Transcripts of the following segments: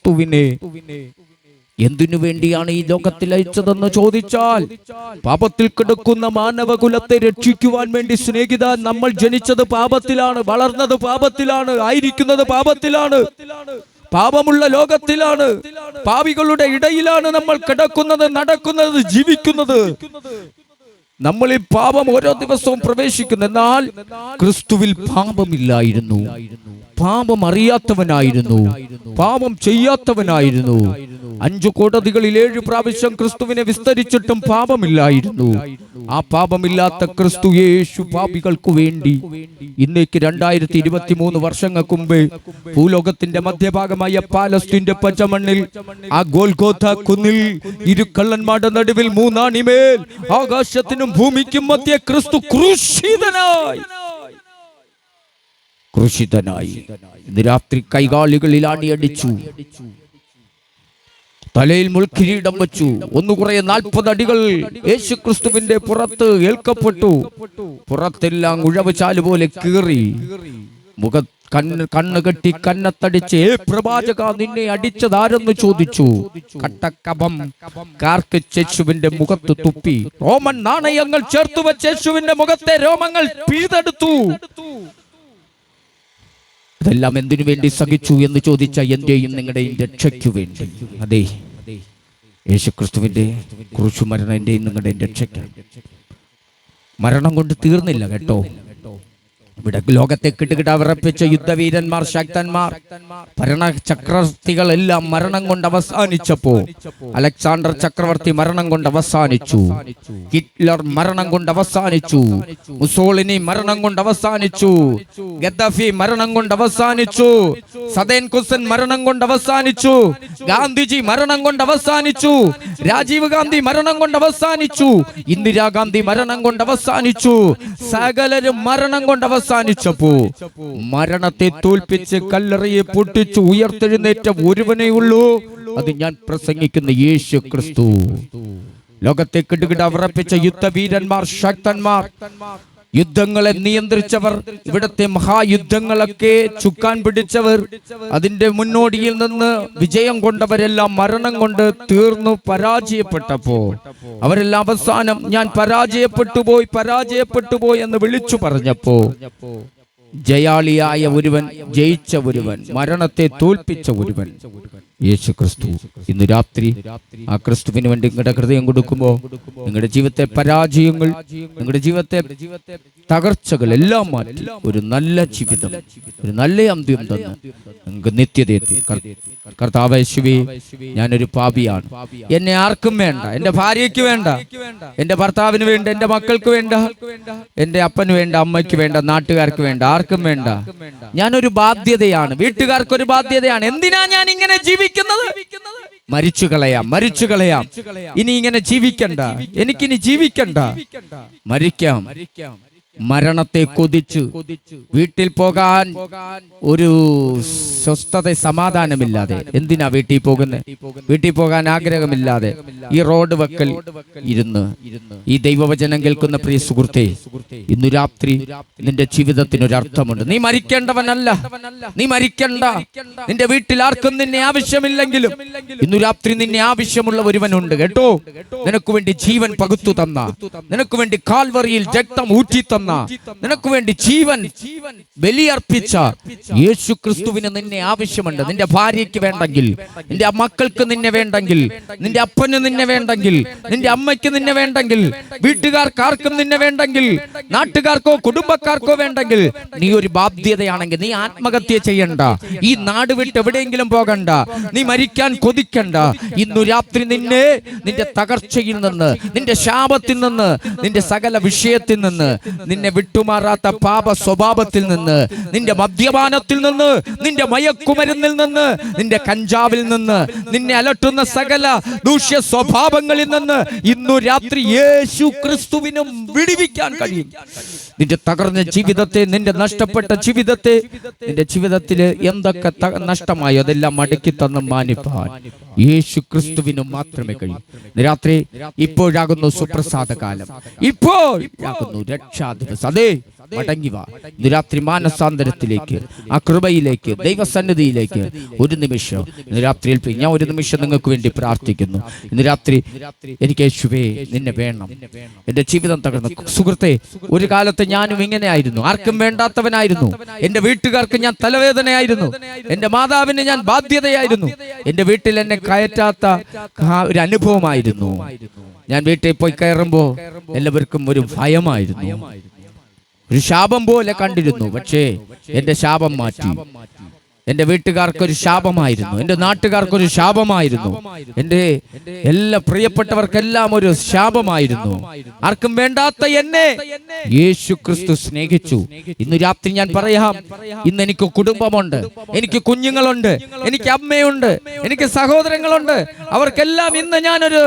ക്രിസ്തുവിനെ എന്തിനു വേണ്ടിയാണ് ഈ ലോകത്തിൽ അയച്ചതെന്ന് ചോദിച്ചാൽ, പാപത്തിൽ കിടക്കുന്ന മാനവകുലത്തെ രക്ഷിക്കുവാൻ വേണ്ടി. സ്നേഹിത, നമ്മൾ ജനിച്ചത് പാപത്തിലാണ്, വളർന്നത് പാപത്തിലാണ്, ആയിരിക്കുന്നത് പാപത്തിലാണ്, പാപമുള്ള ലോകത്തിലാണ്, പാപികളുടെ ഇടയിലാണ് നമ്മൾ കിടക്കുന്നത്, നടക്കുന്നത്, ജീവിക്കുന്നത്. നമ്മളിൽ പാപം ഓരോ ദിവസവും പ്രവേശിക്കുന്നു. എന്നാൽ ക്രിസ്തുവിൽ പാപമില്ലായിരുന്നു, പാപം അറിയാത്തവനായിരുന്നു, പാപം ചെയ്യാത്തവനായിരുന്നു. 5 കോടതികളിൽ 7 പ്രാവശ്യം ക്രിസ്തുവിനെ വിസ്തരിച്ചിട്ടും പാപമില്ലായിരുന്നു. ആ പാപമില്ലാത്ത ക്രിസ്തു യേശു പാപികൾക്കു വേണ്ടി ഇന്നേക്ക് 2023 വർഷങ്ങൾക്ക് മുമ്പ് ഭൂലോകത്തിന്റെ മധ്യഭാഗമായ പാലസ്തീന്റെ പച്ചമണ്ണിൽ ആ ഗോൽഗോഥ കുന്നിൽ ഇരുക്കള്ളന്മാരുടെ നടുവിൽ 3 ആണിമേൽ ആകാശത്തിനും ഭൂമിക്കും മധ്യേ ക്രിസ്തു ക്രൂശിതനായി. ഇന്ന് രാത്രി കൈകാലുകളിൽ ആണിയടിച്ചു, തലയിൽ മുൾക്കിരീടം വെച്ചു. ഒന്നുകുറെ 40 അടികൾ യേശു ക്രിസ്തുവിന്റെ പുറത്ത് ഏൽക്കപ്പെട്ടു. പുറത്തെല്ലാം ഉഴവ് ചാല് പോലെ കീറി, കണ്ണ് കെട്ടി കന്നത്തടിച്ച്, പ്രവാചക നിന്നെ അടിച്ചതാരെന്ന് ചോദിച്ചു. കട്ടക്കഭം കാർക്കിച്ച് യേശുവിന്റെ മുഖത്ത് തുപ്പി. റോമൻ നാണയങ്ങൾ ചേർത്ത് വെച്ച് യേശുവിന്റെ മുഖത്തെ രോമങ്ങൾ പിഴുതെടുത്തു. ഇതെല്ലാം എന്തിനു വേണ്ടി സഹിച്ചു എന്ന് ചോദിച്ച എന്റെയും നിങ്ങളുടെയും രക്ഷയ്ക്കു വേണ്ടി. അതെ, യേശുക്രിസ്തുവിന്റെ ക്രൂശുമരണം എന്റെയും നിങ്ങളുടെയും രക്ഷയ്ക്കാണ്. മരണം കൊണ്ട് തീർന്നില്ല കേട്ടോ. ഇവിടെ ലോകത്തെ കിട്ടുകിട വിറപ്പിച്ച യുദ്ധവീരന്മാർ, ശക്തന്മാർ, ഭരണചക്രവർത്തികളെല്ലാം മരണം കൊണ്ട് അവസാനിച്ചപ്പോ, അലക്സാണ്ടർ ചക്രവർത്തി മരണം കൊണ്ട് അവസാനിച്ചു, ഹിറ്റ്ലർ മരണം കൊണ്ട് അവസാനിച്ചു, മുസോളിനി മരണം കൊണ്ട് അവസാനിച്ചു, ഗദ്ദാഫി മരണം കൊണ്ട് അവസാനിച്ചു, സദേൻ ഹുസൈൻ മരണം കൊണ്ട് അവസാനിച്ചു, ഗാന്ധിജി മരണം കൊണ്ട് അവസാനിച്ചു, രാജീവ് ഗാന്ധി മരണം കൊണ്ട് അവസാനിച്ചു, ഇന്ദിരാഗാന്ധി മരണം കൊണ്ട് അവസാനിച്ചു. സകലരും മരണം കൊണ്ട് അവസാനിച്ചപ്പോ മരണത്തെ തോൽപ്പിച്ച് കല്ലറയെ പൊട്ടിച്ച് ഉയർത്തെഴുന്നേറ്റ ഒരുവനേ ഉള്ളൂ. അത് ഞാൻ പ്രസംഗിക്കുന്ന യേശു ക്രിസ്തു. ലോകത്തെ കിടുകിട വിറപ്പിച്ച യുദ്ധവീരന്മാർ, ശക്തന്മാർ, യുദ്ധങ്ങളെ നിയന്ത്രിച്ചവർ, ഇവിടത്തെ മഹായുദ്ധങ്ങളൊക്കെ ചുക്കാൻ പിടിച്ചവർ, അതിന്റെ മുന്നോടിയിൽ നിന്ന് വിജയം കൊണ്ടവരെല്ലാം മരണം കൊണ്ട് തീർന്നു പരാജയപ്പെട്ടപ്പോ അവരെല്ലാം അവസാനം ഞാൻ പരാജയപ്പെട്ടു പോയി എന്ന് വിളിച്ചു പറഞ്ഞപ്പോ, ജയാളിയായ ഒരുവൻ, ജയിച്ച ഒരുവൻ, മരണത്തെ തോൽപ്പിച്ച ഒരുവൻ യേശു ക്രിസ്തു. ഇന്ന് രാത്രി ആ ക്രിസ്തുവിന് വേണ്ടി നിങ്ങളുടെ ഹൃദയം കൊടുക്കുമ്പോ നിങ്ങളുടെ ജീവിതത്തെ പരാജയങ്ങൾ, നിങ്ങളുടെ ജീവിതത്തെ തകർച്ചകൾ എല്ലാം മാറ്റി ഒരു നല്ല ജീവിതം, ഒരു നല്ല അന്ത്യം തന്ന് നിങ്ങൾക്ക് നിത്യതയെത്തി. കർത്താവേ യേശുവേ, ഞാനൊരു പാപിയാണ്, എന്നെ ആർക്കും വേണ്ട, എന്റെ ഭാര്യയ്ക്ക് വേണ്ട, എന്റെ ഭർത്താവിന് വേണ്ട, എന്റെ മക്കൾക്ക് വേണ്ട, എന്റെ അപ്പന് വേണ്ട, അമ്മയ്ക്ക് വേണ്ട, നാട്ടുകാർക്ക് വേണ്ട, ആർക്കും വേണ്ട. ഞാനൊരു ബാധ്യതയാണ്, വീട്ടുകാർക്കൊരു ബാധ്യതയാണ്. എന്തിനാ ഞാൻ ഇങ്ങനെ ജീവിക്കുന്നത്? മരിച്ചു കളയാം. ഇനി ഇങ്ങനെ ജീവിക്കണ്ട, എനിക്കിനി ജീവിക്കണ്ട, മരിക്കാം. മരണത്തെ കൊതിച്ചു വീട്ടിൽ പോകാൻ ഒരു സ്വസ്ഥത, സമാധാനമില്ലാതെ. എന്തിനാ വീട്ടിൽ പോകുന്നത്? വീട്ടിൽ പോകാൻ ആഗ്രഹമില്ലാതെ ഈ റോഡ് വക്കൽ ഇരുന്ന് ഈ ദൈവവചനം കേൾക്കുന്ന പ്രിയ സുഹൃത്തെ, ഇന്നു രാത്രി നിന്റെ ജീവിതത്തിനൊരർത്ഥമുണ്ട്. നീ മരിക്കേണ്ടവനല്ല, നീ മരിക്കണ്ട. നിന്റെ വീട്ടിൽ ആർക്കും നിന്നെ ആവശ്യമില്ലെങ്കിലും ഇന്നു രാത്രി നിന്നെ ആവശ്യമുള്ള ഒരുവനുണ്ട് കേട്ടോ. നിനക്ക് വേണ്ടി ജീവൻ പകുത്തു തന്ന, നിനക്ക് വേണ്ടി കാൽവറിയിൽ രക്തം ഊറ്റി തന്ന, നിനക്ക് വേണ്ടി ജീവൻ ബലിയർപ്പിച്ച യേശു ക്രിസ്തുവിന് നിന്നെ ആവശ്യമുണ്ട്. നിന്റെ ഭാര്യയ്ക്ക് വേണ്ടെങ്കിൽ, നിന്റെ മക്കൾക്ക് നിന്നെ വേണ്ടെങ്കിൽ, നിന്റെ അപ്പന് നിന്നെ വേണ്ടെങ്കിൽ, നിന്റെ അമ്മയ്ക്ക് നിന്നെ വേണ്ടെങ്കിൽ, വീട്ടുകാർക്ക് ആർക്കും നിന്നെ വേണ്ടെങ്കിൽ, നാട്ടുകാർക്കോ കുടുംബക്കാർക്കോ വേണ്ടെങ്കിൽ, നീ ഒരു ബാധ്യതയാണെങ്കിൽ നീ ആത്മഹത്യ ചെയ്യണ്ട, ഈ നാട് വിട്ട് എവിടെയെങ്കിലും പോകണ്ട, നീ മരിക്കാൻ കൊതിക്കണ്ട. ഇന്നു രാത്രി നിന്നെ നിന്റെ തകർച്ചയിൽ നിന്ന്, നിന്റെ ശാപത്തിൽ നിന്ന്, നിന്റെ സകല വിഷയത്തിൽ നിന്ന്, നിന്നെ വിട്ടുമാറാത്ത പാപ സ്വഭാവത്തിൽ നിന്ന്, നിന്റെ മദ്യപാനത്തിൽ നിന്ന്, നിന്റെ മയക്കുമരുന്നിൽ നിന്ന്, നിന്റെ കഞ്ചാവിൽ നിന്ന്, നിന്നെ അലട്ടുന്ന സകല ദൂഷ്യ സ്വഭാവങ്ങളിൽ നിന്ന് ഇന്നു രാത്രി യേശു ക്രിസ്തുവിനും വിടുവിക്കാൻ കഴിയും. നിന്റെ തകർന്ന ജീവിതത്തെ, നിന്റെ നഷ്ടപ്പെട്ട ജീവിതത്തെ, നിന്റെ ജീവിതത്തിൽ എന്തൊക്കെ നഷ്ടമായോ അതെല്ലാം മടക്കി തന്ന് മാനിപ്പാൻ യേശു ക്രിസ്തുവിനും മാത്രമേ കഴിയൂ. രാത്രി ഇപ്പോഴാകുന്നു സുപ്രസാദ കാലം, ഇപ്പോഴാകുന്നു രക്ഷാദിവസം. അതെ, മടങ്ങി വാ. ഇന്ന് രാത്രി മാനസാന്തരത്തിലേക്ക്, ആ കൃപയിലേക്ക്, ദൈവസന്നിധിയിലേക്ക് ഒരു നിമിഷം ഇന്ന് രാത്രിയിൽ ഞാൻ ഒരു നിമിഷം നിങ്ങൾക്ക് വേണ്ടി പ്രാർത്ഥിക്കുന്നു. ഇന്ന് രാത്രി എനിക്ക് യേശുവേ നിന്നെ വേണം, എന്റെ ജീവിതം തകർന്നു. സുഹൃത്തെ, ഒരു കാലത്ത് ഞാനും ഇങ്ങനെയായിരുന്നു, ആർക്കും വേണ്ടാത്തവനായിരുന്നു. എന്റെ വീട്ടുകാർക്ക് ഞാൻ തലവേദനയായിരുന്നു, എന്റെ മാതാവിന് ഞാൻ ബാധ്യതയായിരുന്നു, എന്റെ വീട്ടിൽ എന്നെ കയറ്റാത്ത ഒരു അനുഭവമായിരുന്നു. ഞാൻ വീട്ടിൽ പോയി കയറുമ്പോ എല്ലാവർക്കും ഒരു ഭയമായിരുന്നു, ഒരു ശാപം പോലെ കണ്ടിരുന്നു. പക്ഷേ എന്റെ ശാപം മാറ്റി. എന്റെ വീട്ടുകാർക്കൊരു ശാപമായിരുന്നു, എന്റെ നാട്ടുകാർക്കൊരു ശാപമായിരുന്നു, എന്റെ എല്ലാ പ്രിയപ്പെട്ടവർക്കെല്ലാം ഒരു ശാപമായിരുന്നു. ആർക്കും വേണ്ടാത്ത എന്നെ യേശു ക്രിസ്തു സ്നേഹിച്ചു. ഇന്ന് രാത്രി ഞാൻ പറയാം, ഇന്ന് എനിക്ക് കുടുംബമുണ്ട്, എനിക്ക് കുഞ്ഞുങ്ങളുണ്ട്, എനിക്ക് അമ്മയുണ്ട്, എനിക്ക് സഹോദരങ്ങളുണ്ട്. അവർക്കെല്ലാം ഇന്ന് ഞാനൊരു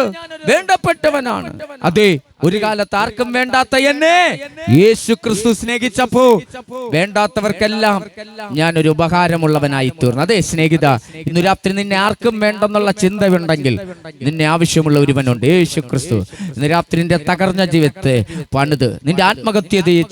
വേണ്ടപ്പെട്ടവനാണ്. അതെ, ഒരു കാലത്ത് ആർക്കും വേണ്ടാത്ത എന്നെ യേശു ക്രിസ്തു സ്നേഹിച്ചപ്പോ വേണ്ടാത്തവർക്കെല്ലാം ഞാനൊരു ഉപകാരമുള്ളവനായി തീർന്നു. അതെ സ്നേഹിത, ഇന്ന് രാത്രി നിന്നെ ആർക്കും വേണ്ടെന്നുള്ള ചിന്തയുണ്ടെങ്കിൽ നിന്നെ ആവശ്യമുള്ള ഒരുവനുണ്ട്, യേശു ക്രിസ്തു. ഇന്ന് രാത്രി നിന്റെ തകർന്ന ജീവിതത്തെ പണിത്, നിന്റെ ആത്മഹത്യതയെ